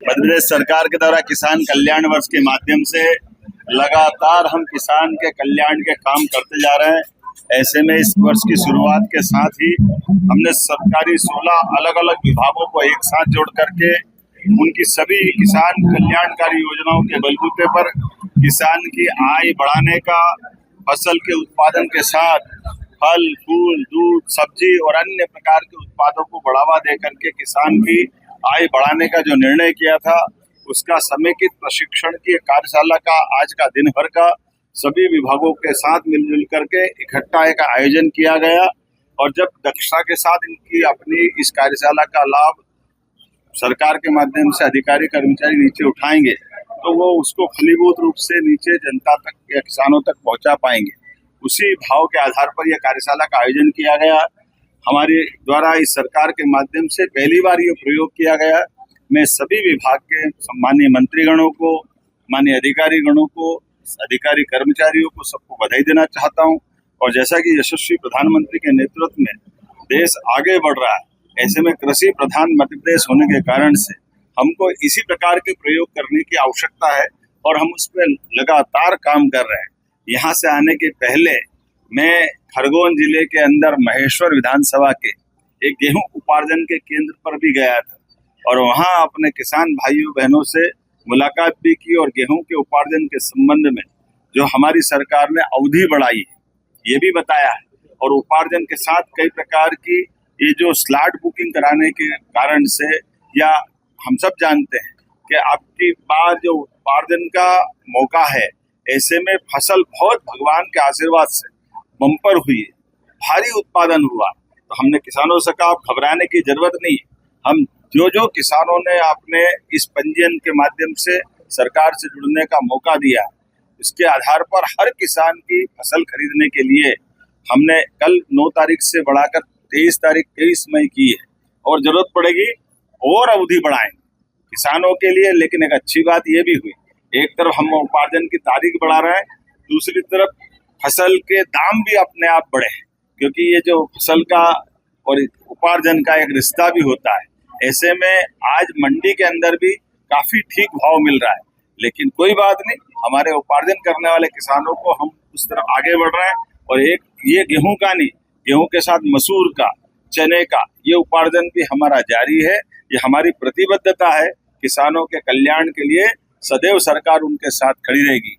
मध्य प्रदेश सरकार के द्वारा किसान कल्याण वर्ष के माध्यम से लगातार हम किसान के कल्याण के काम करते जा रहे हैं। ऐसे में इस वर्ष की शुरुआत के साथ ही हमने सरकारी 16 अलग अलग विभागों को एक साथ जोड़ करके उनकी सभी किसान कल्याणकारी योजनाओं के बलबूते पर किसान की आय बढ़ाने का, फसल के उत्पादन के साथ फल, फूल, दूध, सब्जी और अन्य प्रकार के उत्पादों को बढ़ावा दे करके किसान की आय बढ़ाने का जो निर्णय किया था, उसका समेकित प्रशिक्षण की कार्यशाला का आज का दिन भर का सभी विभागों के साथ मिलजुल करके इकट्ठा एक आयोजन किया गया। और जब दक्षता के साथ इनकी अपनी इस कार्यशाला का लाभ सरकार के माध्यम से अधिकारी कर्मचारी नीचे उठाएंगे तो वो उसको फलीभूत रूप से नीचे जनता तक या किसानों तक पहुंचा पाएंगे। उसी भाव के आधार पर यह कार्यशाला का आयोजन किया गया। हमारे द्वारा इस सरकार के माध्यम से पहली बार ये प्रयोग किया गया। मैं सभी विभाग के सम्मानीय मंत्रीगणों को, माननीय अधिकारीगणों को, अधिकारी कर्मचारियों को सबको बधाई देना चाहता हूं। और जैसा कि यशस्वी प्रधानमंत्री के नेतृत्व में देश आगे बढ़ रहा है, ऐसे में कृषि प्रधान मध्य प्रदेश होने के कारण से हमको इसी प्रकार के प्रयोग करने की आवश्यकता है और हम उस पर लगातार काम कर रहे हैं। यहाँ से आने के पहले मैं खरगोन जिले के अंदर महेश्वर विधानसभा के एक गेहूं उपार्जन के केंद्र पर भी गया था और वहाँ अपने किसान भाइयों बहनों से मुलाकात भी की और गेहूं के उपार्जन के संबंध में जो हमारी सरकार ने अवधि बढ़ाई है ये भी बताया है। और उपार्जन के साथ कई प्रकार की ये जो स्लॉट बुकिंग कराने के कारण से, या हम सब जानते हैं कि आपकी बार जो उपार्जन का मौका है, ऐसे में फसल बहुत भगवान के आशीर्वाद से बम्पर हुई है, भारी उत्पादन हुआ। तो हमने किसानों से कहा घबराने की जरूरत नहीं। हम जो किसानों ने अपने इस पंजीयन के माध्यम से सरकार से जुड़ने का मौका दिया, इसके आधार पर हर किसान की फसल खरीदने के लिए हमने कल 9 तारीख से बढ़ाकर 23 मई की है और जरूरत पड़ेगी और अवधि बढ़ाएंगे किसानों के लिए। लेकिन एक अच्छी बात ये भी हुई, एक तरफ हम उपार्जन की तारीख बढ़ा रहे हैं, दूसरी तरफ फसल के दाम भी अपने आप बढ़े, क्योंकि ये जो फसल का और उपार्जन का एक रिश्ता भी होता है। ऐसे में आज मंडी के अंदर भी काफी ठीक भाव मिल रहा है। लेकिन कोई बात नहीं, हमारे उपार्जन करने वाले किसानों को हम उस तरफ आगे बढ़ रहे हैं। और एक ये गेहूं का नहीं, गेहूं के साथ मसूर का, चने का ये उपार्जन भी हमारा जारी है। ये हमारी प्रतिबद्धता है, किसानों के कल्याण के लिए सदैव सरकार उनके साथ खड़ी रहेगी।